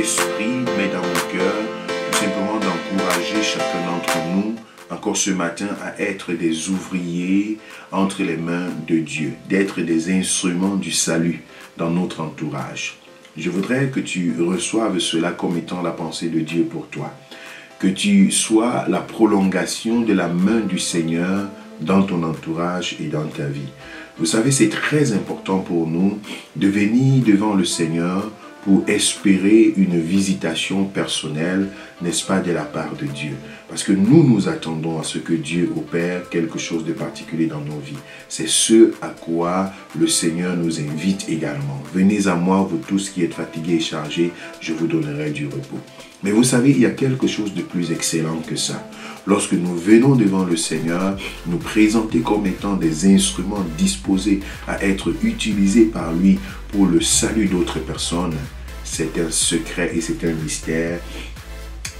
Saint-Esprit met dans mon cœur tout simplement d'encourager chacun d'entre nous, encore ce matin, à être des ouvriers entre les mains de Dieu, d'être des instruments du salut dans notre entourage. Je voudrais que tu reçoives cela comme étant la pensée de Dieu pour toi. Que tu sois la prolongation de la main du Seigneur dans ton entourage et dans ta vie. Vous savez, c'est très important pour nous de venir devant le Seigneur pour espérer une visitation personnelle, n'est-ce pas, de la part de Dieu. Parce que nous attendons à ce que Dieu opère quelque chose de particulier dans nos vies. C'est ce à quoi le Seigneur nous invite également. Venez à moi, vous tous qui êtes fatigués et chargés, je vous donnerai du repos. Mais vous savez, il y a quelque chose de plus excellent que ça. Lorsque nous venons devant le Seigneur, nous présenter comme étant des instruments disposés à être utilisés par lui pour le salut d'autres personnes, c'est un secret et c'est un mystère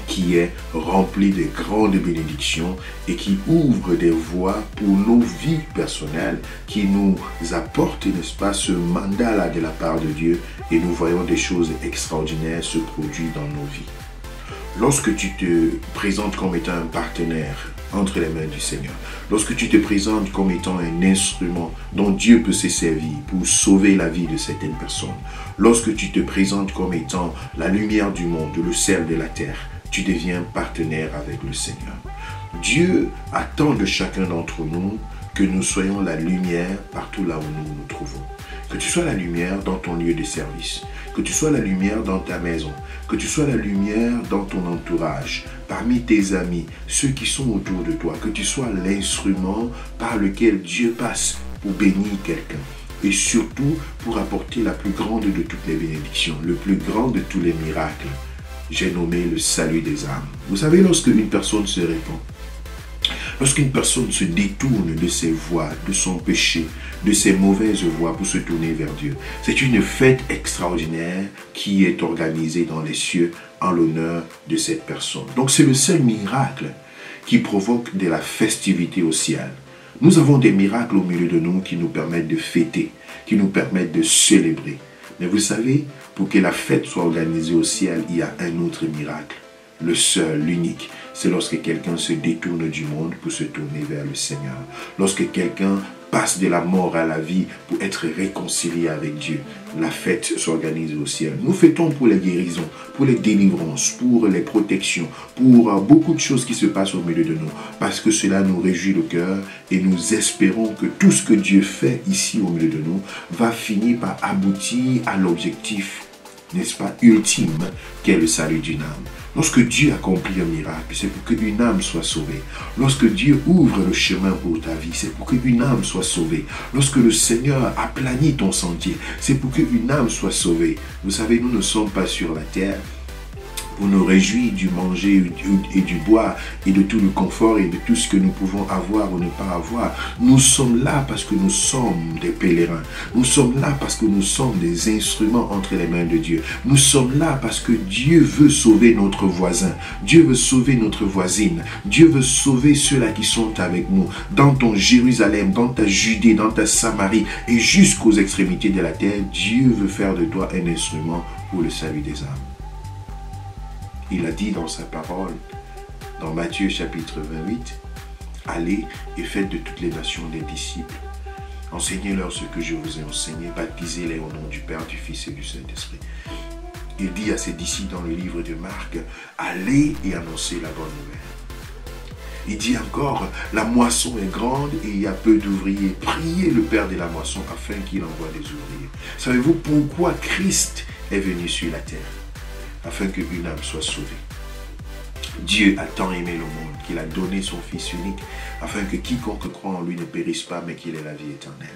qui est rempli de grandes bénédictions et qui ouvre des voies pour nos vies personnelles, qui nous apporte, n'est-ce pas, ce mandat-là de la part de Dieu, et nous voyons des choses extraordinaires se produire dans nos vies. Lorsque tu te présentes comme étant un partenaire entre les mains du Seigneur, lorsque tu te présentes comme étant un instrument dont Dieu peut se servir pour sauver la vie de certaines personnes, lorsque tu te présentes comme étant la lumière du monde, le sel de la terre, tu deviens partenaire avec le Seigneur. Dieu attend de chacun d'entre nous que nous soyons la lumière partout là où nous nous trouvons. Que tu sois la lumière dans ton lieu de service, que tu sois la lumière dans ta maison, que tu sois la lumière dans ton entourage, parmi tes amis, ceux qui sont autour de toi, que tu sois l'instrument par lequel Dieu passe pour bénir quelqu'un. Et surtout pour apporter la plus grande de toutes les bénédictions, le plus grand de tous les miracles. J'ai nommé le salut des âmes. Vous savez, lorsque une personne se répand, lorsqu'une personne se détourne de ses voies, de son péché, de ses mauvaises voies pour se tourner vers Dieu, c'est une fête extraordinaire qui est organisée dans les cieux en l'honneur de cette personne. Donc c'est le seul miracle qui provoque de la festivité au ciel. Nous avons des miracles au milieu de nous qui nous permettent de fêter, qui nous permettent de célébrer. Mais vous savez, pour que la fête soit organisée au ciel, il y a un autre miracle. Le seul, l'unique, c'est lorsque quelqu'un se détourne du monde pour se tourner vers le Seigneur. Lorsque quelqu'un passe de la mort à la vie pour être réconcilié avec Dieu. La fête s'organise au ciel. Nous fêtons pour les guérisons, pour les délivrances, pour les protections, pour beaucoup de choses qui se passent au milieu de nous. Parce que cela nous réjouit le cœur et nous espérons que tout ce que Dieu fait ici au milieu de nous va finir par aboutir à l'objectif, n'est-ce pas, ultime, qu'est le salut d'une âme. Lorsque Dieu accomplit un miracle, c'est pour qu'une âme soit sauvée. Lorsque Dieu ouvre le chemin pour ta vie, c'est pour qu'une âme soit sauvée. Lorsque le Seigneur aplanit ton sentier, c'est pour qu'une âme soit sauvée. Vous savez, nous ne sommes pas sur la terre pour nous réjouir du manger et du boire et de tout le confort et de tout ce que nous pouvons avoir ou ne pas avoir. Nous sommes là parce que nous sommes des pèlerins. Nous sommes là parce que nous sommes des instruments entre les mains de Dieu. Nous sommes là parce que Dieu veut sauver notre voisin. Dieu veut sauver notre voisine. Dieu veut sauver ceux-là qui sont avec nous. Dans ton Jérusalem, dans ta Judée, dans ta Samarie et jusqu'aux extrémités de la terre, Dieu veut faire de toi un instrument pour le salut des âmes. Il a dit dans sa parole, dans Matthieu chapitre 28, « Allez et faites de toutes les nations des disciples. Enseignez-leur ce que je vous ai enseigné, baptisez-les au nom du Père, du Fils et du Saint-Esprit. » Il dit à ses disciples dans le livre de Marc, « Allez et annoncez la bonne nouvelle. » Il dit encore, « La moisson est grande et il y a peu d'ouvriers. Priez le Père de la moisson afin qu'il envoie des ouvriers. » Savez-vous pourquoi Christ est venu sur la terre? Afin qu'une âme soit sauvée. Dieu a tant aimé le monde qu'il a donné son Fils unique, afin que quiconque croit en lui ne périsse pas, mais qu'il ait la vie éternelle.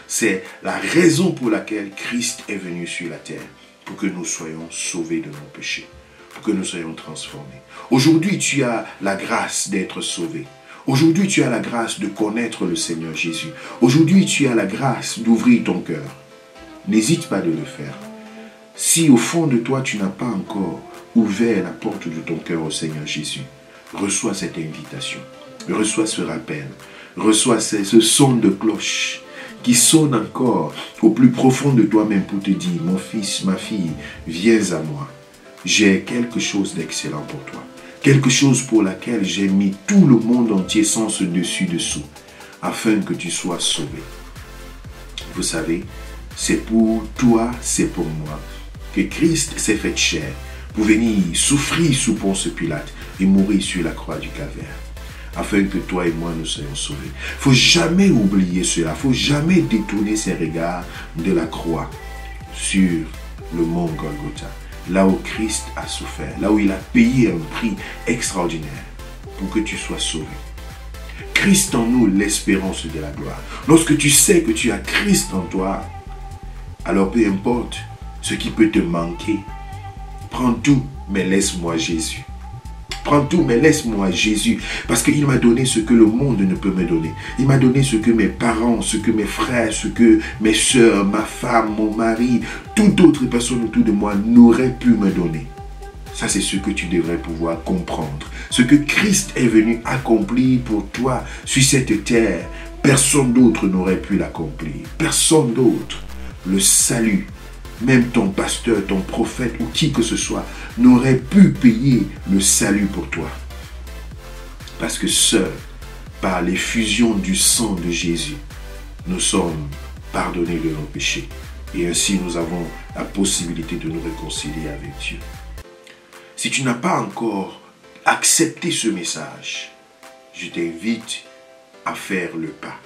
C'est la raison pour laquelle Christ est venu sur la terre, pour que nous soyons sauvés de nos péchés, pour que nous soyons transformés. Aujourd'hui, tu as la grâce d'être sauvé. Aujourd'hui, tu as la grâce de connaître le Seigneur Jésus. Aujourd'hui, tu as la grâce d'ouvrir ton cœur. N'hésite pas de le faire. Si au fond de toi, tu n'as pas encore ouvert la porte de ton cœur au Seigneur Jésus, reçois cette invitation, reçois ce rappel, reçois ce son de cloche qui sonne encore au plus profond de toi-même pour te dire, mon fils, ma fille, viens à moi. j'ai quelque chose d'excellent pour toi. Quelque chose pour laquelle j'ai mis tout le monde entier sans ce dessus-dessous, afin que tu sois sauvé. Vous savez, c'est pour toi, c'est pour moi, que Christ s'est fait chair pour venir souffrir sous Ponce Pilate et mourir sur la croix du calvaire, afin que toi et moi nous soyons sauvés. Il ne faut jamais oublier cela, il ne faut jamais détourner ses regards de la croix sur le mont Golgotha, là où Christ a souffert, là où il a payé un prix extraordinaire pour que tu sois sauvé. Christ en nous, l'espérance de la gloire. Lorsque tu sais que tu as Christ en toi, alors peu importe ce qui peut te manquer, prends tout, mais laisse-moi Jésus. Prends tout, mais laisse-moi Jésus. Parce qu'il m'a donné ce que le monde ne peut me donner. Il m'a donné ce que mes parents, ce que mes frères, ce que mes soeurs, ma femme, mon mari, toute autre personne autour de moi n'aurait pu me donner. Ça, c'est ce que tu devrais pouvoir comprendre. Ce que Christ est venu accomplir pour toi sur cette terre, personne d'autre n'aurait pu l'accomplir. Personne d'autre. Le salut, même ton pasteur, ton prophète ou qui que ce soit, n'aurait pu payer le salut pour toi. Parce que seul, par l'effusion du sang de Jésus, nous sommes pardonnés de nos péchés. Et ainsi, nous avons la possibilité de nous réconcilier avec Dieu. Si tu n'as pas encore accepté ce message, je t'invite à faire le pas.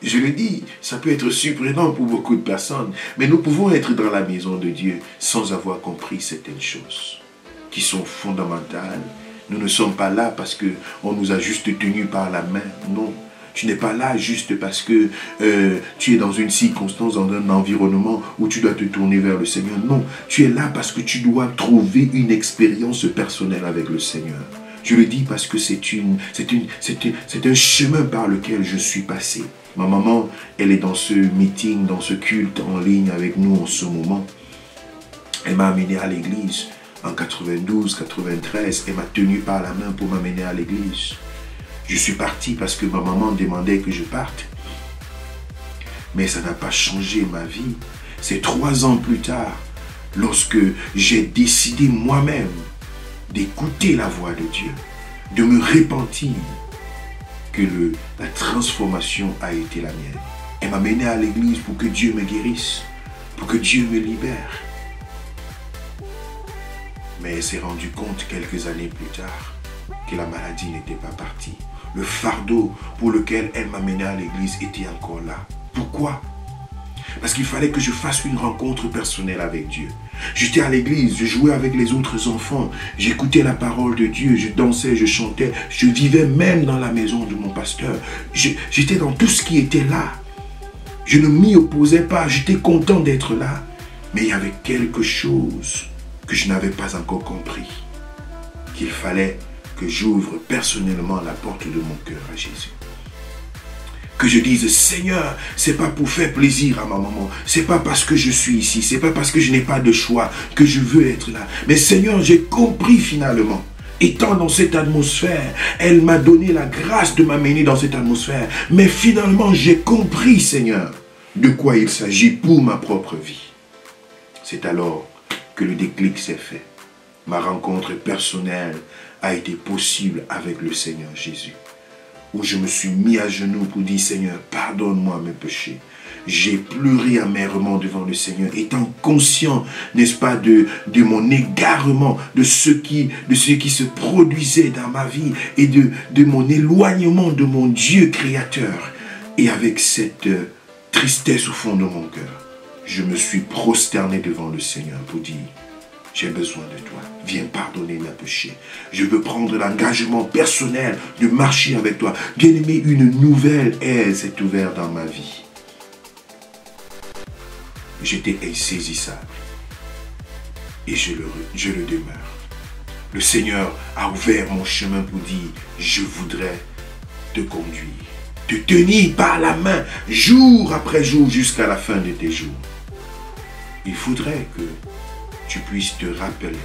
Je le dis, ça peut être surprenant pour beaucoup de personnes, mais nous pouvons être dans la maison de Dieu sans avoir compris certaines choses qui sont fondamentales. Nous ne sommes pas là parce qu'on nous a juste tenus par la main, non. Tu n'es pas là juste parce que tu es dans une circonstance, dans un environnement où tu dois te tourner vers le Seigneur. Non, tu es là parce que tu dois trouver une expérience personnelle avec le Seigneur. Je le dis parce que c'est un chemin par lequel je suis passé. Ma maman, elle est dans ce meeting, dans ce culte en ligne avec nous en ce moment. Elle m'a amené à l'église en 92, 93. Elle m'a tenu par la main pour m'amener à l'église. Je suis parti parce que ma maman demandait que je parte. Mais ça n'a pas changé ma vie. C'est 3 ans plus tard, lorsque j'ai décidé moi-même d'écouter la voix de Dieu, de me repentir, que la transformation a été la mienne. Elle m'a mené à l'église pour que Dieu me guérisse, pour que Dieu me libère. Mais elle s'est rendue compte quelques années plus tard que la maladie n'était pas partie. Le fardeau pour lequel elle m'a mené à l'église était encore là. Pourquoi? Parce qu'il fallait que je fasse une rencontre personnelle avec Dieu. J'étais à l'église, je jouais avec les autres enfants, j'écoutais la parole de Dieu, je dansais, je chantais, je vivais même dans la maison de mon pasteur. J'étais dans tout ce qui était là. Je ne m'y opposais pas, j'étais content d'être là. Mais il y avait quelque chose que je n'avais pas encore compris. Qu'il fallait que j'ouvre personnellement la porte de mon cœur à Jésus. Que je dise, Seigneur, c'est pas pour faire plaisir à ma maman, c'est pas parce que je suis ici, c'est pas parce que je n'ai pas de choix que je veux être là. Mais Seigneur, j'ai compris finalement, étant dans cette atmosphère, elle m'a donné la grâce de m'amener dans cette atmosphère. Mais finalement, j'ai compris, Seigneur, de quoi il s'agit pour ma propre vie. C'est alors que le déclic s'est fait. Ma rencontre personnelle a été possible avec le Seigneur Jésus, où je me suis mis à genoux pour dire, Seigneur, pardonne-moi mes péchés. J'ai pleuré amèrement devant le Seigneur, étant conscient, n'est-ce pas, de mon égarement, de ce qui se produisait dans ma vie et de mon éloignement de mon Dieu créateur. Et avec cette tristesse au fond de mon cœur, je me suis prosterné devant le Seigneur pour dire, j'ai besoin de toi. Viens pardonner mes péchés. Je veux prendre l'engagement personnel de marcher avec toi. Bien-aimé, une nouvelle ère s'est ouverte dans ma vie. J'étais insaisissable. Et je le demeure. Le Seigneur a ouvert mon chemin pour dire, je voudrais te conduire, te tenir par la main, jour après jour, jusqu'à la fin de tes jours. Il faudrait que tu puisses te rappeler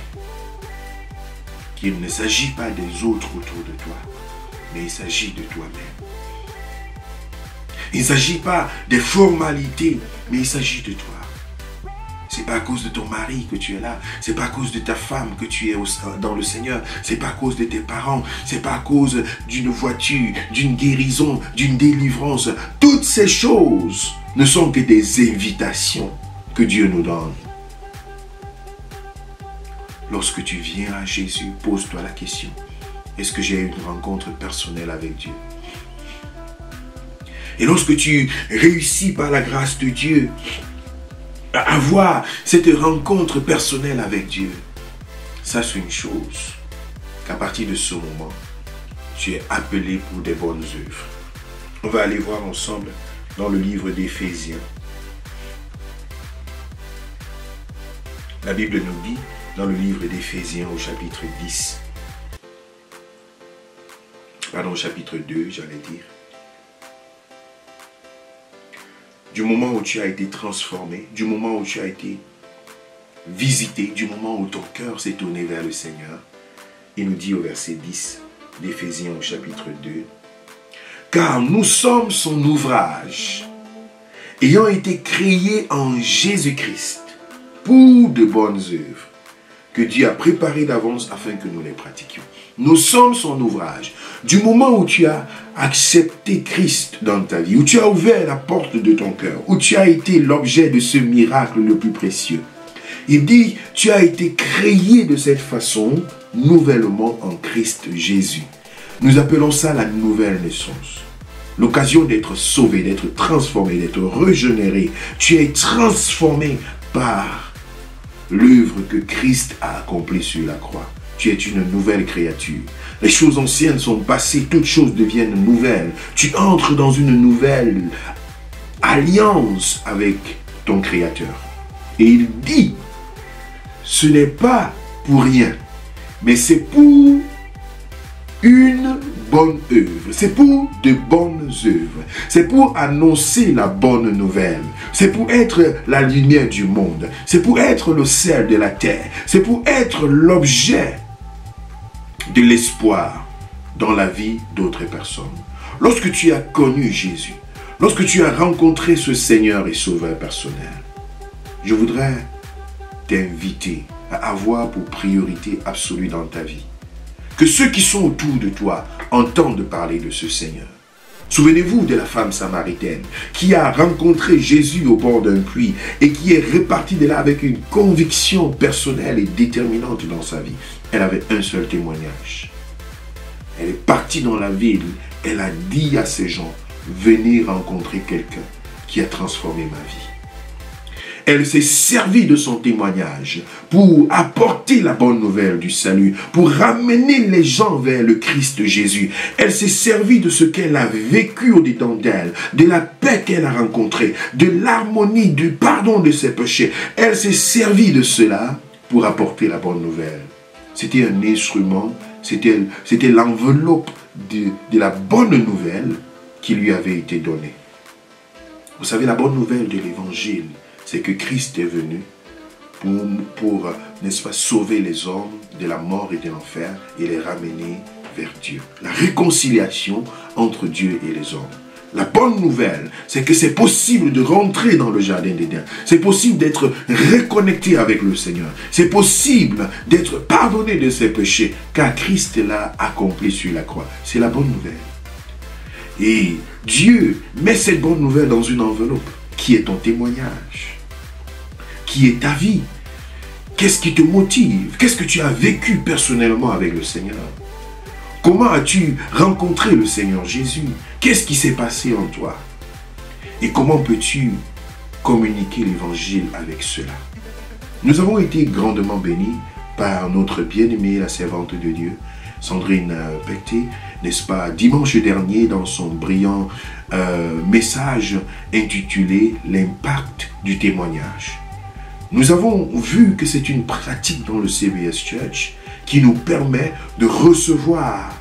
qu'il ne s'agit pas des autres autour de toi, mais il s'agit de toi-même. Il ne s'agit pas des formalités, mais il s'agit de toi. C'est pas à cause de ton mari que tu es là. C'est pas à cause de ta femme que tu es dans le Seigneur. C'est pas à cause de tes parents. C'est pas à cause d'une voiture, d'une guérison, d'une délivrance. Toutes ces choses ne sont que des invitations que Dieu nous donne. Lorsque tu viens à Jésus, pose-toi la question. Est-ce que j'ai une rencontre personnelle avec Dieu? Et lorsque tu réussis par la grâce de Dieu à avoir cette rencontre personnelle avec Dieu, sache une chose, qu'à partir de ce moment, tu es appelé pour des bonnes œuvres. On va aller voir ensemble dans le livre d'Éphésiens. La Bible nous dit, dans le livre d'Éphésiens au chapitre 10, pardon, chapitre 2, j'allais dire, du moment où tu as été transformé, du moment où tu as été visité, du moment où ton cœur s'est tourné vers le Seigneur, il nous dit au verset 10 d'Éphésiens au chapitre 2, « Car nous sommes son ouvrage, ayant été créés en Jésus-Christ pour de bonnes œuvres, que Dieu a préparées d'avance afin que nous les pratiquions. » Nous sommes son ouvrage. Du moment où tu as accepté Christ dans ta vie, où tu as ouvert la porte de ton cœur, où tu as été l'objet de ce miracle le plus précieux, il dit, tu as été créé de cette façon, nouvellement en Christ Jésus. Nous appelons ça la nouvelle naissance. L'occasion d'être sauvé, d'être transformé, d'être régénéré. Tu es transformé par l'œuvre que Christ a accomplie sur la croix. Tu es une nouvelle créature. Les choses anciennes sont passées, toutes choses deviennent nouvelles. Tu entres dans une nouvelle alliance avec ton Créateur. Et il dit, ce n'est pas pour rien, mais c'est pour une bonne œuvre. C'est pour de bonnes œuvres. C'est pour annoncer la bonne nouvelle. C'est pour être la lumière du monde. C'est pour être le sel de la terre. C'est pour être l'objet de l'espoir dans la vie d'autres personnes. Lorsque tu as connu Jésus, lorsque tu as rencontré ce Seigneur et Sauveur personnel, je voudrais t'inviter à avoir pour priorité absolue dans ta vie que ceux qui sont autour de toi entendent parler de ce Seigneur. Souvenez-vous de la femme samaritaine qui a rencontré Jésus au bord d'un puits et qui est repartie de là avec une conviction personnelle et déterminante dans sa vie. Elle avait un seul témoignage. Elle est partie dans la ville, elle a dit à ces gens, venez rencontrer quelqu'un qui a transformé ma vie. Elle s'est servie de son témoignage pour apporter la bonne nouvelle du salut, pour ramener les gens vers le Christ Jésus. Elle s'est servie de ce qu'elle a vécu au-dedans d'elle, de la paix qu'elle a rencontrée, de l'harmonie, du pardon de ses péchés. Elle s'est servie de cela pour apporter la bonne nouvelle. C'était un instrument, c'était l'enveloppe de la bonne nouvelle qui lui avait été donnée. Vous savez, la bonne nouvelle de l'évangile, c'est que Christ est venu pour n'est-ce pas, sauver les hommes de la mort et de l'enfer et les ramener vers Dieu. La réconciliation entre Dieu et les hommes. La bonne nouvelle, c'est que c'est possible de rentrer dans le jardin d'Éden. C'est possible d'être reconnecté avec le Seigneur. C'est possible d'être pardonné de ses péchés, car Christ l'a accompli sur la croix. C'est la bonne nouvelle. Et Dieu met cette bonne nouvelle dans une enveloppe qui est ton témoignage, qui est ta vie. Qu'est-ce qui te motive? Qu'est-ce que tu as vécu personnellement avec le Seigneur? Comment as-tu rencontré le Seigneur Jésus? Qu'est-ce qui s'est passé en toi? Et comment peux-tu communiquer l'évangile avec cela? Nous avons été grandement bénis par notre bien-aimée, la servante de Dieu, Sandrine Pecté, n'est-ce pas, dimanche dernier, dans son brillant message intitulé « L'impact du témoignage ». Nous avons vu que c'est une pratique dans le CBS Church qui nous permet de recevoir,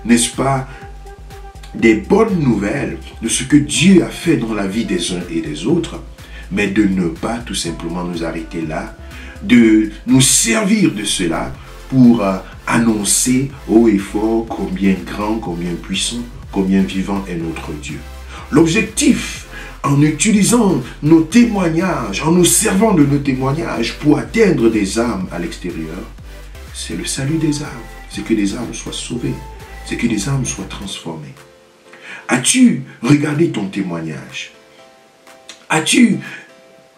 n'est-ce pas, des bonnes nouvelles de ce que Dieu a fait dans la vie des uns et des autres, mais de ne pas tout simplement nous arrêter là, de nous servir de cela pour annoncer haut et fort combien grand, combien puissant, combien vivant est notre Dieu. L'objectif en utilisant nos témoignages, en nous servant de nos témoignages pour atteindre des âmes à l'extérieur, c'est le salut des âmes. C'est que des âmes soient sauvées. C'est que des âmes soient transformées. As-tu regardé ton témoignage? As-tu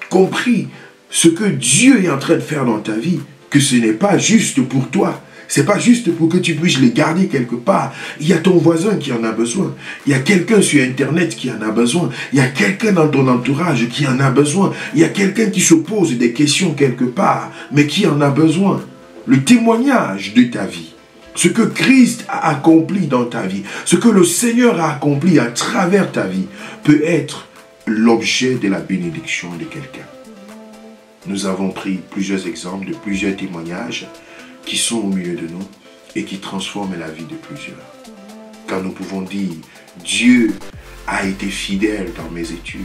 compris ce que Dieu est en train de faire dans ta vie? Que ce n'est pas juste pour toi. Ce n'est pas juste pour que tu puisses les garder quelque part. Il y a ton voisin qui en a besoin. Il y a quelqu'un sur Internet qui en a besoin. Il y a quelqu'un dans ton entourage qui en a besoin. Il y a quelqu'un qui se pose des questions quelque part, mais qui en a besoin. Le témoignage de ta vie. Ce que Christ a accompli dans ta vie. Ce que le Seigneur a accompli à travers ta vie peut être l'objet de la bénédiction de quelqu'un. Nous avons pris plusieurs exemples de plusieurs témoignages qui sont au milieu de nous et qui transforment la vie de plusieurs. Quand nous pouvons dire, Dieu a été fidèle dans mes études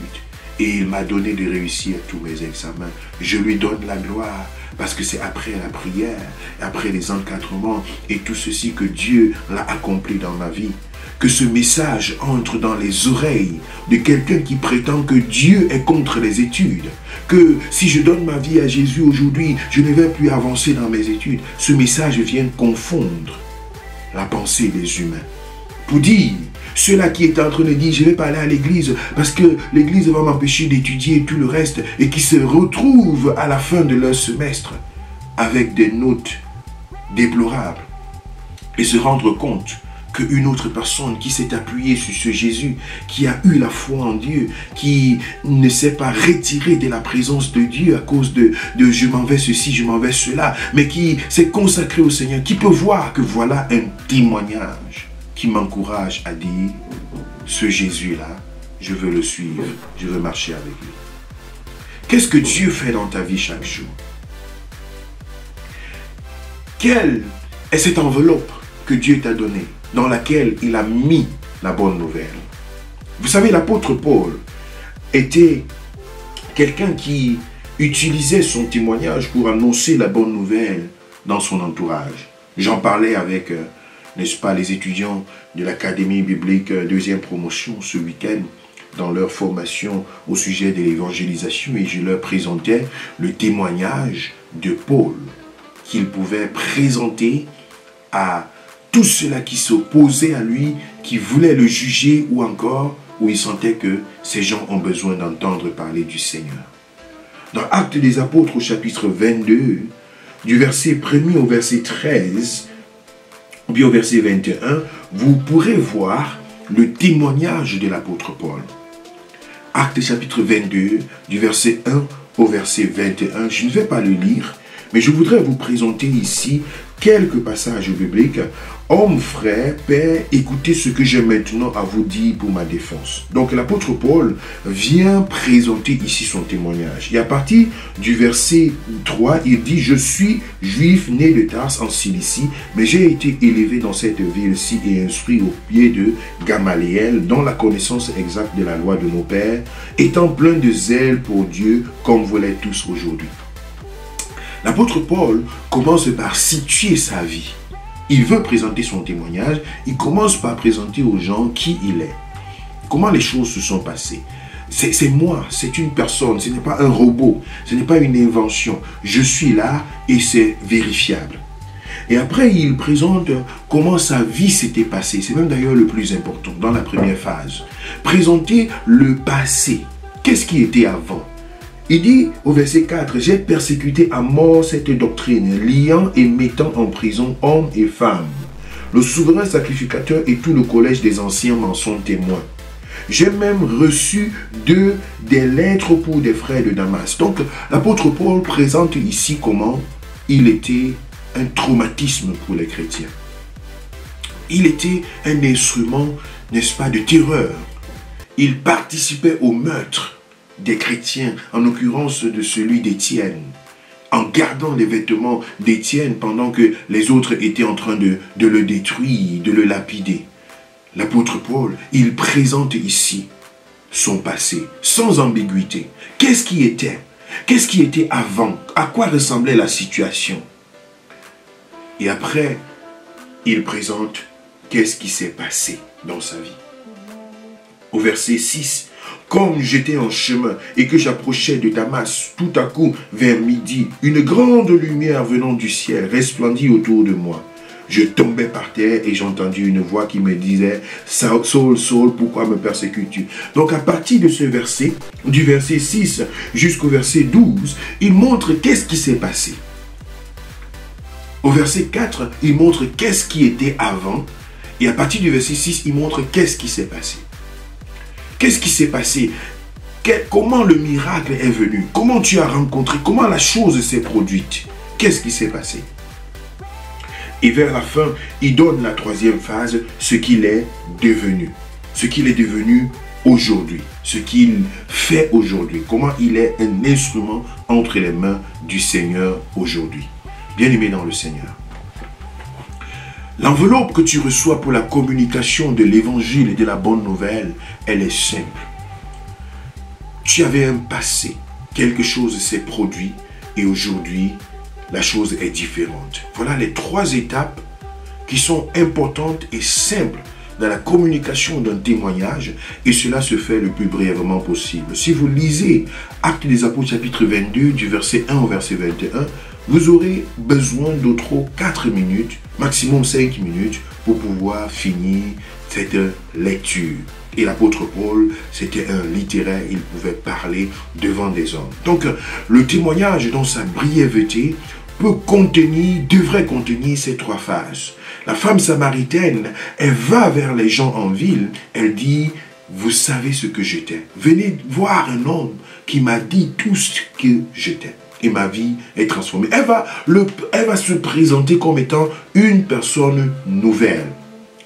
et il m'a donné de réussir tous mes examens. Je lui donne la gloire parce que c'est après la prière, après les encadrements et tout ceci que Dieu l'a accompli dans ma vie. Que ce message entre dans les oreilles de quelqu'un qui prétend que Dieu est contre les études. Que si je donne ma vie à Jésus aujourd'hui, je ne vais plus avancer dans mes études. Ce message vient confondre la pensée des humains. Pour dire, ceux-là qui est en train de dire, je ne vais pas aller à l'église parce que l'église va m'empêcher d'étudier et tout le reste, et qui se retrouvent à la fin de leur semestre avec des notes déplorables et se rendre compte qu'une autre personne qui s'est appuyée sur ce Jésus, qui a eu la foi en Dieu, qui ne s'est pas retiré de la présence de Dieu à cause de je m'en vais ceci, je m'en vais cela, mais qui s'est consacré au Seigneur, qui peut voir que voilà un témoignage qui m'encourage à dire, ce Jésus-là, je veux le suivre, je veux marcher avec lui. Qu'est-ce que Dieu fait dans ta vie chaque jour? Quelle est cette enveloppe que Dieu t'a donnée, dans laquelle il a mis la bonne nouvelle? Vous savez, l'apôtre Paul était quelqu'un qui utilisait son témoignage pour annoncer la bonne nouvelle dans son entourage. J'en parlais avec, n'est-ce pas, les étudiants de l'Académie biblique deuxième promotion ce week-end, dans leur formation au sujet de l'évangélisation, et je leur présentais le témoignage de Paul qu'il pouvait présenter à tous ceux-là qui s'opposaient à lui, qui voulaient le juger, ou encore où il sentait que ces gens ont besoin d'entendre parler du Seigneur. Dans Actes des Apôtres au chapitre 22, du verset 1er au verset 13, ou bien au verset 21, vous pourrez voir le témoignage de l'apôtre Paul. Actes chapitre 22, du verset 1 au verset 21, je ne vais pas le lire, mais je voudrais vous présenter ici quelques passages bibliques. Hommes, frères, pères, écoutez ce que j'ai maintenant à vous dire pour ma défense. Donc l'apôtre Paul vient présenter ici son témoignage. Et à partir du verset 3, il dit, je suis juif né de Tars en Cilicie, mais j'ai été élevé dans cette ville-ci et instruit au pied de Gamaliel, dans la connaissance exacte de la loi de nos pères, étant plein de zèle pour Dieu, comme vous l'êtes tous aujourd'hui. L'apôtre Paul commence par situer sa vie. Il veut présenter son témoignage. Il commence par présenter aux gens qui il est. Comment les choses se sont passées. C'est moi, c'est une personne, ce n'est pas un robot, ce n'est pas une invention. Je suis là et c'est vérifiable. Et après, il présente comment sa vie s'était passée. C'est même d'ailleurs le plus important dans la première phase. Présenter le passé. Qu'est-ce qui était avant? Il dit au verset 4, « J'ai persécuté à mort cette doctrine, liant et mettant en prison hommes et femmes. Le souverain sacrificateur et tout le collège des anciens m'en sont témoins. J'ai même reçu des lettres pour des frères de Damas. » Donc, l'apôtre Paul présente ici comment il était un traumatisme pour les chrétiens. Il était un instrument, n'est-ce pas, de terreur. Il participait au meurtre des chrétiens, en l'occurrence de celui d'Étienne, en gardant les vêtements d'Étienne pendant que les autres étaient en train de le détruire, de le lapider. L'apôtre Paul, il présente ici son passé, sans ambiguïté. Qu'est-ce qui était? Qu'est-ce qui était avant? À quoi ressemblait la situation? Et après, il présente qu'est-ce qui s'est passé dans sa vie. Au verset 6, Comme j'étais en chemin et que j'approchais de Damas, tout à coup, vers midi, une grande lumière venant du ciel resplendit autour de moi. Je tombais par terre et j'entendis une voix qui me disait « Saul, Saul, pourquoi me persécutes-tu » Donc à partir de ce verset, du verset 6 jusqu'au verset 12, il montre qu'est-ce qui s'est passé. Au verset 4, il montre qu'est-ce qui était avant. Et à partir du verset 6, il montre qu'est-ce qui s'est passé. Qu'est-ce qui s'est passé? Comment le miracle est venu? Comment tu as rencontré? Comment la chose s'est produite? Qu'est-ce qui s'est passé? Et vers la fin, il donne la troisième phase, ce qu'il est devenu. Ce qu'il est devenu aujourd'hui. Ce qu'il fait aujourd'hui. Comment il est un instrument entre les mains du Seigneur aujourd'hui. Bien-aimé dans le Seigneur. L'enveloppe que tu reçois pour la communication de l'évangile et de la bonne nouvelle, elle est simple. Tu avais un passé, quelque chose s'est produit et aujourd'hui, la chose est différente. Voilà les trois étapes qui sont importantes et simples dans la communication d'un témoignage et cela se fait le plus brièvement possible. Si vous lisez Actes des Apôtres chapitre 22 du verset 1 au verset 21, vous aurez besoin d'autres 4 minutes, maximum 5 minutes, pour pouvoir finir cette lecture. Et l'apôtre Paul, c'était un littéraire, il pouvait parler devant des hommes. Donc, le témoignage dans sa brièveté devrait contenir ces trois phases. La femme samaritaine, elle va vers les gens en ville, elle dit, vous savez ce que j'étais. Venez voir un homme qui m'a dit tout ce que j'étais. Et ma vie est transformée. Elle va se présenter comme étant une personne nouvelle.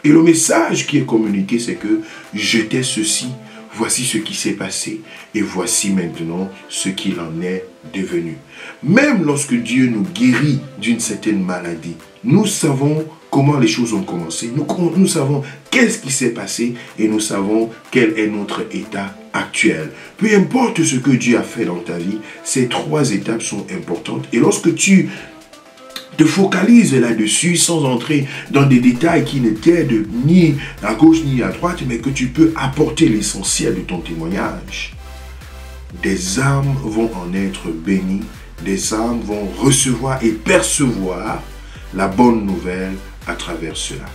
Et le message qui est communiqué, c'est que j'étais ceci, voici ce qui s'est passé, et voici maintenant ce qu'il en est devenu. Même lorsque Dieu nous guérit d'une certaine maladie, nous savons comment les choses ont commencé, nous savons qu'est-ce qui s'est passé, et nous savons quel est notre état actuel. Peu importe ce que Dieu a fait dans ta vie, ces trois étapes sont importantes. Et lorsque tu te focalises là-dessus sans entrer dans des détails qui ne t'aident ni à gauche ni à droite, mais que tu peux apporter l'essentiel de ton témoignage, des âmes vont en être bénies, des âmes vont recevoir et percevoir la bonne nouvelle à travers cela.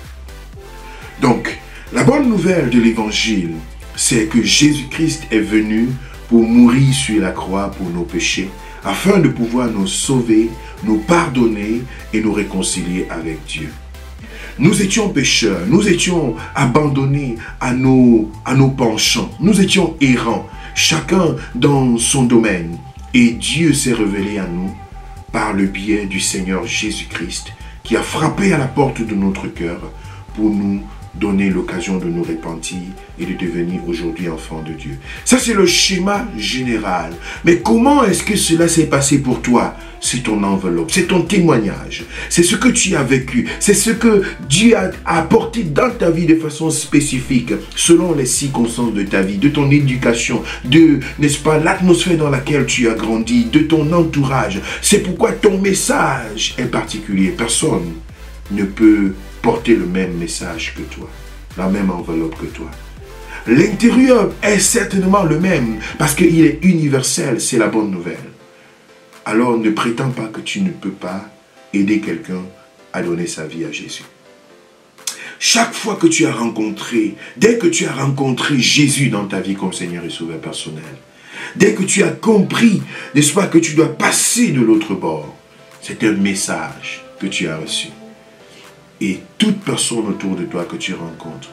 Donc, la bonne nouvelle de l'évangile, c'est que Jésus-Christ est venu pour mourir sur la croix pour nos péchés, afin de pouvoir nous sauver, nous pardonner et nous réconcilier avec Dieu. Nous étions pécheurs, nous étions abandonnés à nos penchants, nous étions errants, chacun dans son domaine. Et Dieu s'est révélé à nous par le biais du Seigneur Jésus-Christ qui a frappé à la porte de notre cœur pour nous donner l'occasion de nous repentir et de devenir aujourd'hui enfants de Dieu. Ça, c'est le schéma général. Mais comment est-ce que cela s'est passé pour toi? C'est ton enveloppe, c'est ton témoignage, c'est ce que tu as vécu, c'est ce que Dieu a apporté dans ta vie de façon spécifique, selon les circonstances de ta vie, de ton éducation, de, n'est-ce pas, l'atmosphère dans laquelle tu as grandi, de ton entourage. C'est pourquoi ton message est particulier. Personne ne peut porter le même message que toi, la même enveloppe que toi. L'intérieur est certainement le même, parce qu'il est universel, c'est la bonne nouvelle. Alors ne prétends pas que tu ne peux pas aider quelqu'un à donner sa vie à Jésus. Chaque fois que tu as rencontré, dès que tu as rencontré Jésus dans ta vie comme Seigneur et Sauveur personnel, dès que tu as compris, n'est-ce pas, que tu dois passer de l'autre bord, c'est un message que tu as reçu. Et toute personne autour de toi que tu rencontres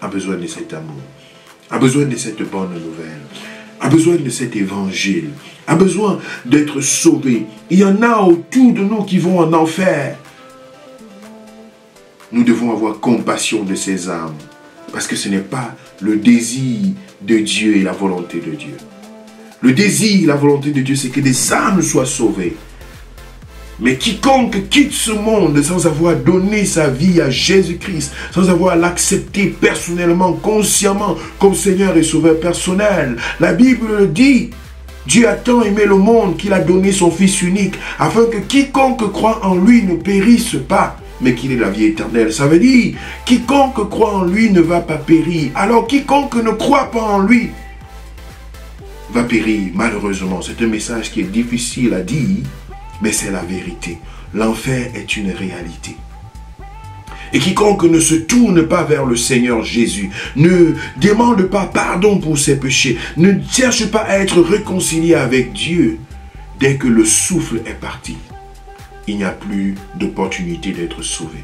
a besoin de cet amour, a besoin de cette bonne nouvelle, a besoin de cet évangile, a besoin d'être sauvé. Il y en a autour de nous qui vont en enfer. Nous devons avoir compassion de ces âmes, parce que ce n'est pas le désir de Dieu et la volonté de Dieu. Le désir et la volonté de Dieu, c'est que des âmes soient sauvées. Mais quiconque quitte ce monde sans avoir donné sa vie à Jésus-Christ, sans avoir l'accepté personnellement, consciemment, comme Seigneur et Sauveur personnel, la Bible le dit, Dieu a tant aimé le monde qu'il a donné son Fils unique, afin que quiconque croit en lui ne périsse pas, mais qu'il ait la vie éternelle. Ça veut dire, quiconque croit en lui ne va pas périr. Alors quiconque ne croit pas en lui va périr, malheureusement. C'est un message qui est difficile à dire, mais c'est la vérité. L'enfer est une réalité. Et quiconque ne se tourne pas vers le Seigneur Jésus, ne demande pas pardon pour ses péchés, ne cherche pas à être réconcilié avec Dieu, dès que le souffle est parti, il n'y a plus d'opportunité d'être sauvé.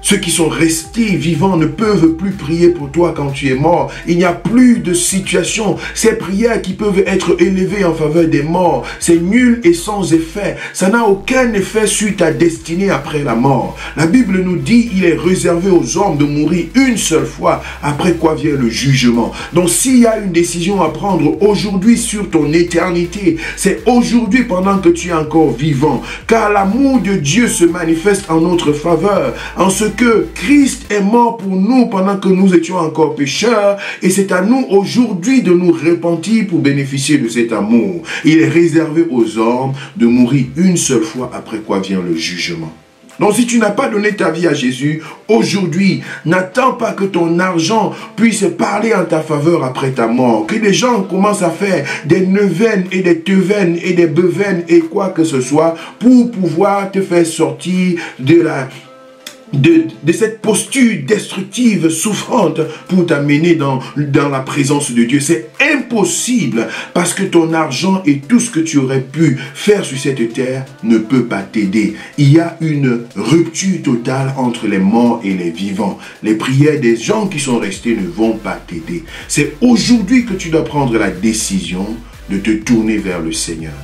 Ceux qui sont restés vivants ne peuvent plus prier pour toi quand tu es mort. Il n'y a plus de situation. Ces prières qui peuvent être élevées en faveur des morts, c'est nul et sans effet. Ça n'a aucun effet sur ta destinée après la mort. La Bible nous dit qu'il est réservé aux hommes de mourir une seule fois, après quoi vient le jugement. Donc s'il y a une décision à prendre aujourd'hui sur ton éternité, c'est aujourd'hui pendant que tu es encore vivant. Car l'amour de Dieu se manifeste en notre faveur, en ce que Christ est mort pour nous pendant que nous étions encore pécheurs, et c'est à nous aujourd'hui de nous repentir pour bénéficier de cet amour. Il est réservé aux hommes de mourir une seule fois, après quoi vient le jugement. Donc si tu n'as pas donné ta vie à Jésus, aujourd'hui, n'attends pas que ton argent puisse parler en ta faveur après ta mort. Que les gens commencent à faire des neuvaines et des teuvaines et des beuvaines et quoi que ce soit pour pouvoir te faire sortir de cette posture destructive, souffrante, pour t'amener dans la présence de Dieu. C'est impossible, parce que ton argent et tout ce que tu aurais pu faire sur cette terre ne peut pas t'aider. Il y a une rupture totale entre les morts et les vivants. Les prières des gens qui sont restés ne vont pas t'aider. C'est aujourd'hui que tu dois prendre la décision de te tourner vers le Seigneur,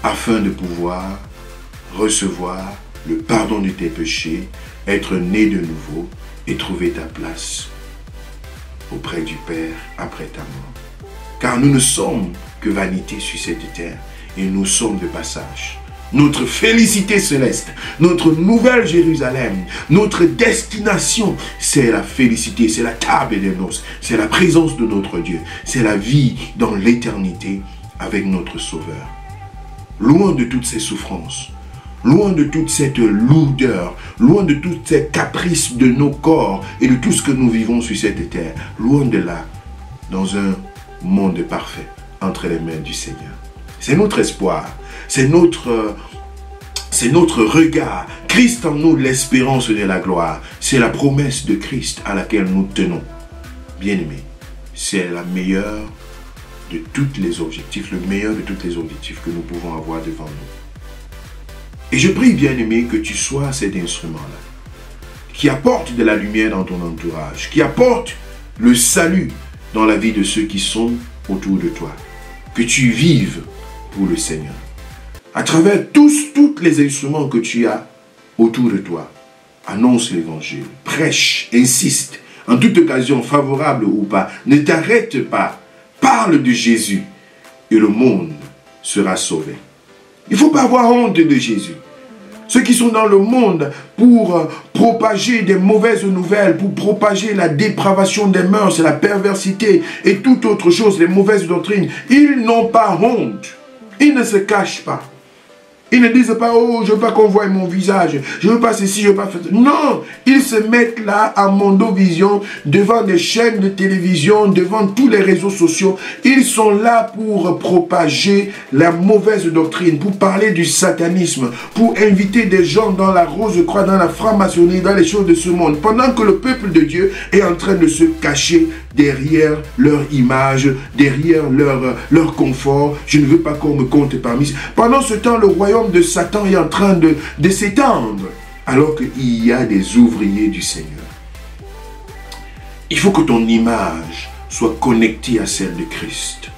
afin de pouvoir recevoir le pardon de tes péchés, être né de nouveau et trouver ta place auprès du Père après ta mort. Car nous ne sommes que vanité sur cette terre et nous sommes de passage. Notre félicité céleste, notre nouvelle Jérusalem, notre destination, c'est la félicité, c'est la table des noces, c'est la présence de notre Dieu, c'est la vie dans l'éternité avec notre Sauveur. Loin de toutes ces souffrances, loin de toute cette lourdeur, loin de toutes ces caprices de nos corps et de tout ce que nous vivons sur cette terre, loin de là, dans un monde parfait, entre les mains du Seigneur. C'est notre espoir, c'est notre regard. Christ en nous, l'espérance de la gloire. C'est la promesse de Christ à laquelle nous tenons. Bien-aimés, c'est la meilleure de tous les objectifs, le meilleur de tous les objectifs que nous pouvons avoir devant nous. Et je prie, bien-aimé, que tu sois cet instrument-là, qui apporte de la lumière dans ton entourage, qui apporte le salut dans la vie de ceux qui sont autour de toi. Que tu vives pour le Seigneur. À travers tous les instruments que tu as autour de toi, annonce l'évangile, prêche, insiste, en toute occasion, favorable ou pas, ne t'arrête pas, parle de Jésus et le monde sera sauvé. Il ne faut pas avoir honte de Jésus. Ceux qui sont dans le monde pour propager des mauvaises nouvelles, pour propager la dépravation des mœurs, la perversité et toute autre chose, les mauvaises doctrines, ils n'ont pas honte. Ils ne se cachent pas. Ils ne disent pas, oh, je ne veux pas qu'on voie mon visage, je ne veux pas ceci, je ne veux pas faire ça. Non, ils se mettent là à Mondovision, devant des chaînes de télévision, devant tous les réseaux sociaux. Ils sont là pour propager la mauvaise doctrine, pour parler du satanisme, pour inviter des gens dans la rose-croix, dans la franc-maçonnerie, dans les choses de ce monde, pendant que le peuple de Dieu est en train de se cacher derrière leur image, derrière leur confort. Je ne veux pas qu'on me compte parmi. Pendant ce temps, le royaume de Satan est en train de s'étendre, alors qu'il y a des ouvriers du Seigneur. Il faut que ton image soit connectée à celle de Christ.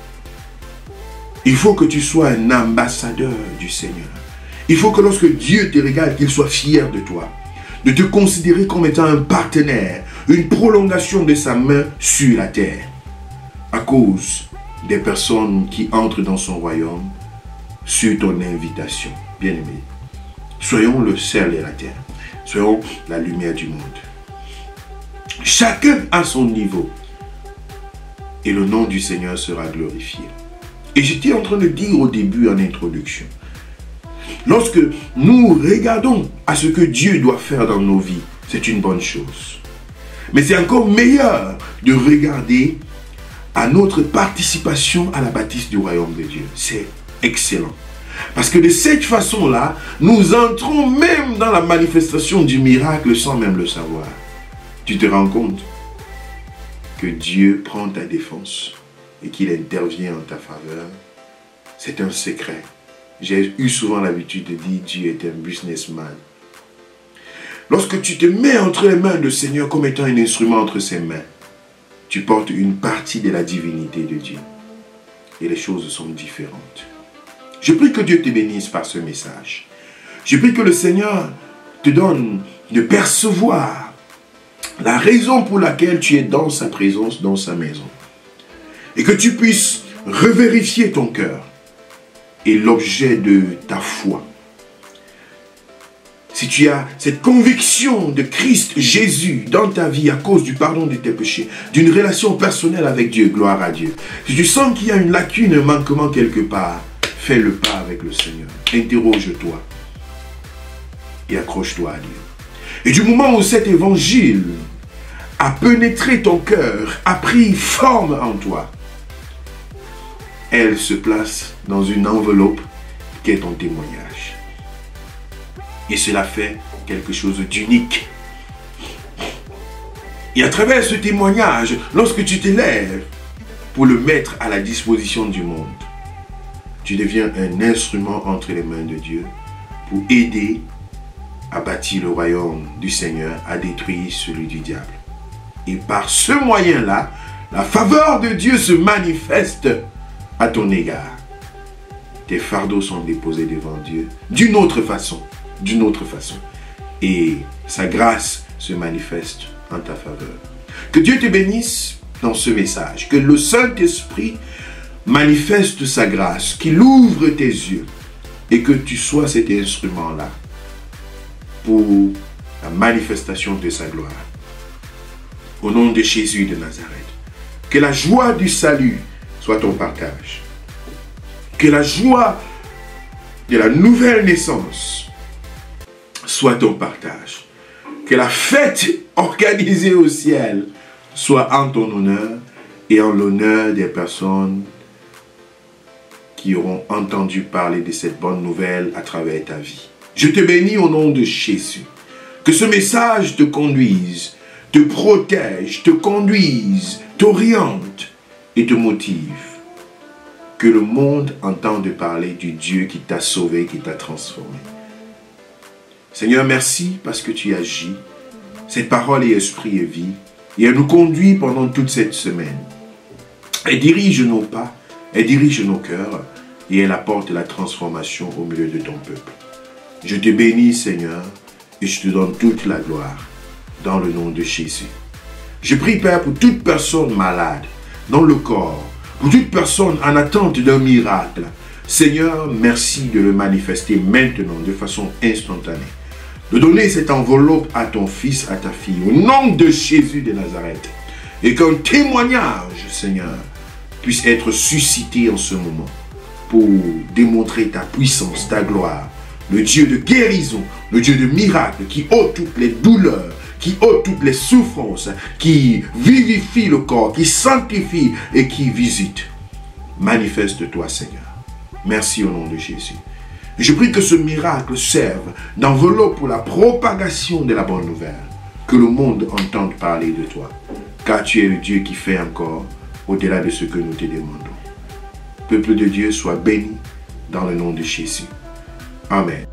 Il faut que tu sois un ambassadeur du Seigneur. Il faut que lorsque Dieu te regarde, qu'il soit fier de toi, de te considérer comme étant un partenaire, une prolongation de sa main sur la terre, à cause des personnes qui entrent dans son royaume sur ton invitation. Bien-aimés, soyons le sel de la terre, soyons la lumière du monde. Chacun à son niveau, et le nom du Seigneur sera glorifié. Et j'étais en train de dire au début en introduction, lorsque nous regardons à ce que Dieu doit faire dans nos vies, c'est une bonne chose. Mais c'est encore meilleur de regarder à notre participation à la bâtisse du royaume de Dieu. C'est excellent. Parce que de cette façon-là, nous entrons même dans la manifestation du miracle sans même le savoir. Tu te rends compte que Dieu prend ta défense et qu'il intervient en ta faveur. C'est un secret. J'ai eu souvent l'habitude de dire Dieu est un businessman. Lorsque tu te mets entre les mains du Seigneur comme étant un instrument entre ses mains, tu portes une partie de la divinité de Dieu. Et les choses sont différentes. Je prie que Dieu te bénisse par ce message. Je prie que le Seigneur te donne de percevoir la raison pour laquelle tu es dans sa présence, dans sa maison. Et que tu puisses revérifier ton cœur et l'objet de ta foi. Si tu as cette conviction de Christ Jésus dans ta vie à cause du pardon de tes péchés, d'une relation personnelle avec Dieu, gloire à Dieu. Si tu sens qu'il y a une lacune, un manquement quelque part, fais le pas avec le Seigneur. Interroge-toi et accroche-toi à Dieu. Et du moment où cet évangile a pénétré ton cœur, a pris forme en toi, elle se place dans une enveloppe qui est ton témoignage. Et cela fait quelque chose d'unique. Et à travers ce témoignage, lorsque tu t'élèves pour le mettre à la disposition du monde, tu deviens un instrument entre les mains de Dieu pour aider à bâtir le royaume du Seigneur, à détruire celui du diable. Et par ce moyen-là, la faveur de Dieu se manifeste à ton égard. Tes fardeaux sont déposés devant Dieu d'une autre façon. Et sa grâce se manifeste en ta faveur. Que Dieu te bénisse dans ce message. Que le Saint-Esprit manifeste sa grâce, qu'il ouvre tes yeux et que tu sois cet instrument-là pour la manifestation de sa gloire. Au nom de Jésus de Nazareth, que la joie du salut soit ton partage. Que la joie de la nouvelle naissance soit ton partage. Que la fête organisée au ciel soit en ton honneur et en l'honneur des personnes qui auront entendu parler de cette bonne nouvelle à travers ta vie. Je te bénis au nom de Jésus. Que ce message te conduise, te protège, te conduise, t'oriente et te motive. Que le monde entende parler du Dieu qui t'a sauvé, qui t'a transformé. Seigneur, merci parce que tu agis. Cette parole est esprit et vie. Et elle nous conduit pendant toute cette semaine. Elle dirige nos pas, elle dirige nos cœurs et elle apporte la transformation au milieu de ton peuple. Je te bénis, Seigneur, et je te donne toute la gloire dans le nom de Jésus. Je prie, Père, pour toute personne malade dans le corps, pour toute personne en attente d'un miracle. Seigneur, merci de le manifester maintenant de façon instantanée. De donner cette enveloppe à ton fils, à ta fille, au nom de Jésus de Nazareth. Et qu'un témoignage, Seigneur, puisse être suscité en ce moment pour démontrer ta puissance, ta gloire. Le Dieu de guérison, le Dieu de miracles qui ôte toutes les douleurs, qui ôte toutes les souffrances, qui vivifie le corps, qui sanctifie et qui visite. Manifeste-toi, Seigneur. Merci au nom de Jésus. Je prie que ce miracle serve d'enveloppe pour la propagation de la bonne nouvelle. Que le monde entende parler de toi. Car tu es le Dieu qui fait encore au-delà de ce que nous te demandons. Peuple de Dieu, sois béni dans le nom de Jésus. Amen.